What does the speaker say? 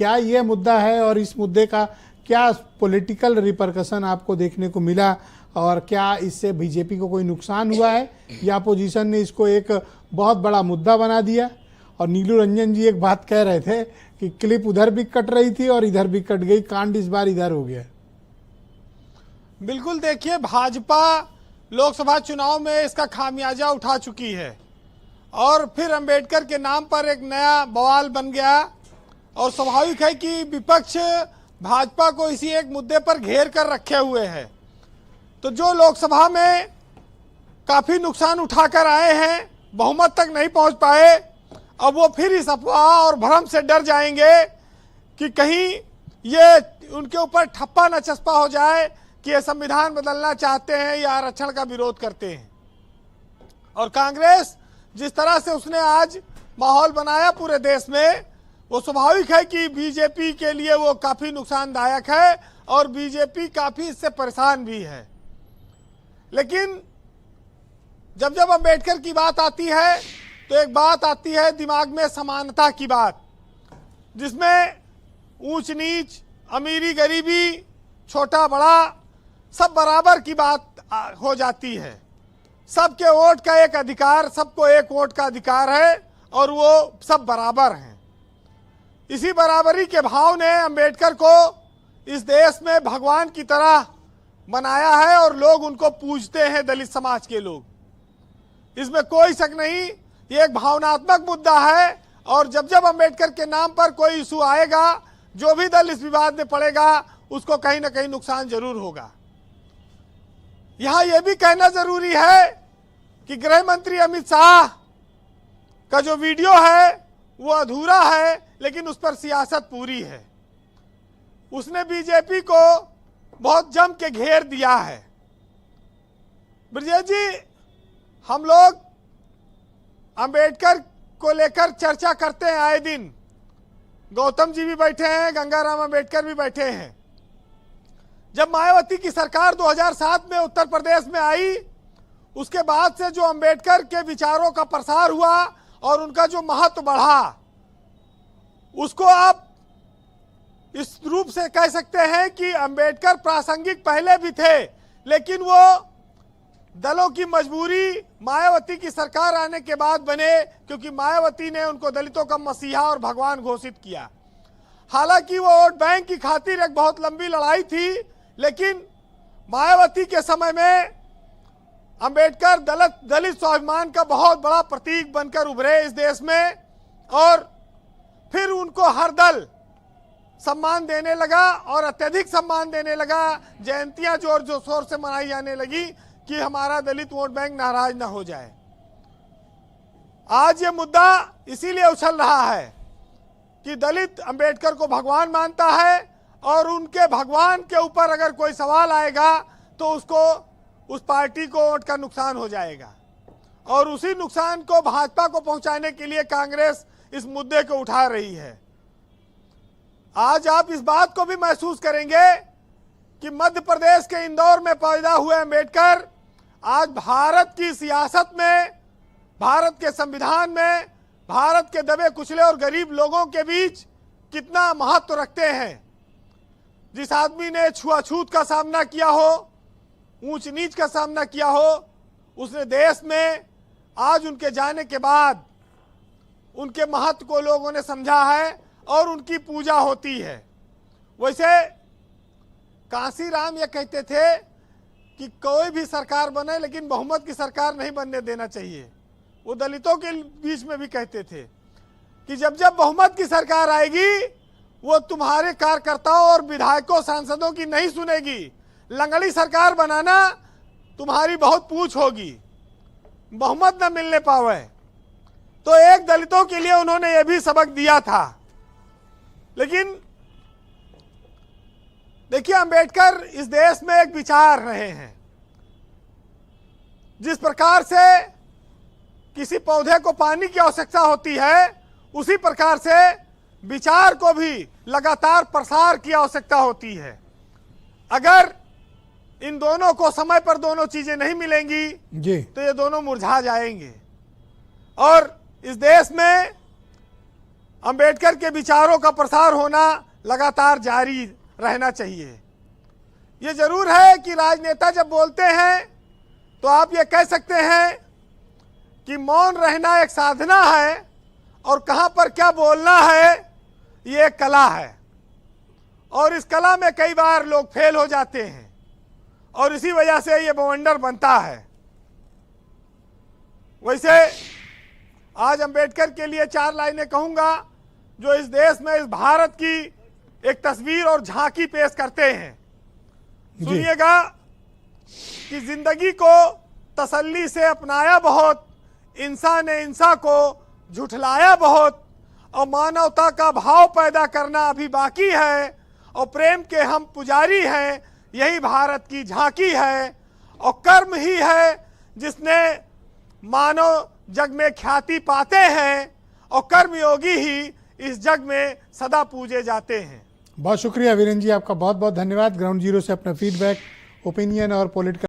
क्या ये मुद्दा है और इस मुद्दे का क्या पॉलिटिकल रिपरकशन आपको देखने को मिला और क्या इससे बीजेपी को कोई नुकसान हुआ है या अपोजिशन ने इसको एक बहुत बड़ा मुद्दा बना दिया? और नीलू रंजन जी एक बात कह रहे थे कि क्लिप उधर भी कट रही थी और इधर भी कट गई, कांड इस बार इधर हो गया। बिल्कुल, देखिए भाजपा लोकसभा चुनाव में इसका खामियाजा उठा चुकी है और फिर अंबेडकर के नाम पर एक नया बवाल बन गया और स्वाभाविक है कि विपक्ष भाजपा को इसी एक मुद्दे पर घेर कर रखे हुए है। तो जो लोकसभा में काफी नुकसान उठाकर आए हैं, बहुमत तक नहीं पहुंच पाए, अब वो फिर इस अफवाह और भ्रम से डर जाएंगे कि कहीं ये उनके ऊपर ठप्पा न चस्पा हो जाए कि ये संविधान बदलना चाहते हैं या आरक्षण का विरोध करते हैं। और कांग्रेस जिस तरह से उसने आज माहौल बनाया पूरे देश में, वो स्वाभाविक है कि बीजेपी के लिए वो काफी नुकसानदायक है और बीजेपी काफी इससे परेशान भी है। लेकिन जब जब अंबेडकर की बात आती है तो एक बात आती है दिमाग में समानता की बात, जिसमें ऊंच नीच, अमीरी गरीबी, छोटा बड़ा सब बराबर की बात हो जाती है। सबके वोट का एक अधिकार, सबको एक वोट का अधिकार है और वो सब बराबर हैं। इसी बराबरी के भाव ने अंबेडकर को इस देश में भगवान की तरह बनाया है और लोग उनको पूजते हैं, दलित समाज के लोग। इसमें कोई शक नहीं, ये एक भावनात्मक मुद्दा है और जब जब अंबेडकर के नाम पर कोई इशू आएगा, जो भी दल इस विवाद में पड़ेगा उसको कहीं ना कहीं नुकसान जरूर होगा। यहां यह भी कहना जरूरी है कि गृह मंत्री अमित शाह का जो वीडियो है वो अधूरा है, लेकिन उस पर सियासत पूरी है। उसने बीजेपी को बहुत जम के घेर दिया है। ब्रजेश जी, हम लोग अंबेडकर को लेकर चर्चा करते हैं आए दिन। गौतम जी भी बैठे हैं, गंगाराम अंबेडकर भी बैठे हैं। जब मायावती की सरकार 2007 में उत्तर प्रदेश में आई, उसके बाद से जो अंबेडकर के विचारों का प्रसार हुआ और उनका जो महत्व बढ़ा, उसको आप इस रूप से कह सकते हैं कि अंबेडकर प्रासंगिक पहले भी थे, लेकिन वो दलों की मजबूरी मायावती की सरकार आने के बाद बने, क्योंकि मायावती ने उनको दलितों का मसीहा और भगवान घोषित किया। हालांकि वो वोट बैंक की खातिर एक बहुत लंबी लड़ाई थी, लेकिन मायावती के समय में अंबेडकर दलित स्वाभिमान का बहुत बड़ा प्रतीक बनकर उभरे इस देश में और फिर उनको हर दल सम्मान देने लगा और अत्यधिक सम्मान देने लगा। जयंतियां जोर शोर से मनाई जाने लगी कि हमारा दलित वोट बैंक नाराज ना हो जाए। आज ये मुद्दा इसीलिए उछल रहा है कि दलित अंबेडकर को भगवान मानता है और उनके भगवान के ऊपर अगर कोई सवाल आएगा तो उसको, उस पार्टी को वोट का नुकसान हो जाएगा। और उसी नुकसान को भाजपा को पहुंचाने के लिए कांग्रेस इस मुद्दे को उठा रही है। आज आप इस बात को भी महसूस करेंगे कि मध्य प्रदेश के इंदौर में पैदा हुए अंबेडकर आज भारत की सियासत में, भारत के संविधान में, भारत के दबे कुचले और गरीब लोगों के बीच कितना महत्व रखते हैं। जिस आदमी ने छुआछूत का सामना किया हो, ऊंच नीच का सामना किया हो, उसने देश में आज उनके जाने के बाद उनके महत्व को लोगों ने समझा है और उनकी पूजा होती है। वैसे कांशीराम ये कहते थे कि कोई भी सरकार बने लेकिन बहुमत की सरकार नहीं बनने देना चाहिए। वो दलितों के बीच में भी कहते थे कि जब जब बहुमत की सरकार आएगी वो तुम्हारे कार्यकर्ताओं और विधायकों सांसदों की नहीं सुनेगी, लंगड़ी सरकार बनाना तुम्हारी बहुत पूछ होगी, बहुमत न मिलने पावे। तो एक दलितों के लिए उन्होंने ये भी सबक दिया था। लेकिन देखिए, अंबेडकर इस देश में एक विचार रहे हैं। जिस प्रकार से किसी पौधे को पानी की आवश्यकता होती है, उसी प्रकार से विचार को भी लगातार प्रसार की आवश्यकता होती है। अगर इन दोनों को समय पर दोनों चीजें नहीं मिलेंगी जी, तो ये दोनों मुरझा जाएंगे। और इस देश में अंबेडकर के विचारों का प्रसार होना लगातार जारी रहना चाहिए। ये जरूर है कि राजनेता जब बोलते हैं तो आप ये कह सकते हैं कि मौन रहना एक साधना है और कहां पर क्या बोलना है ये एक कला है, और इस कला में कई बार लोग फेल हो जाते हैं और इसी वजह से ये बवंडर बनता है। वैसे आज अंबेडकर के लिए 4 लाइनें कहूंगा जो इस देश में, इस भारत की एक तस्वीर और झांकी पेश करते हैं। सुनिएगा कि जिंदगी को तसल्ली से अपनाया बहुत, इंसान ने इंसान को झुठलाया बहुत, और मानवता का भाव पैदा करना अभी बाकी है, और प्रेम के हम पुजारी हैं, यही भारत की झांकी है। और कर्म ही है जिसने मानव जग में ख्याति पाते हैं, और कर्मयोगी ही इस जग में सदा पूजे जाते हैं। बहुत शुक्रिया वीरेंद्र जी, आपका बहुत बहुत धन्यवाद। ग्राउंड जीरो से अपना फीडबैक, ओपिनियन और पॉलिटिकल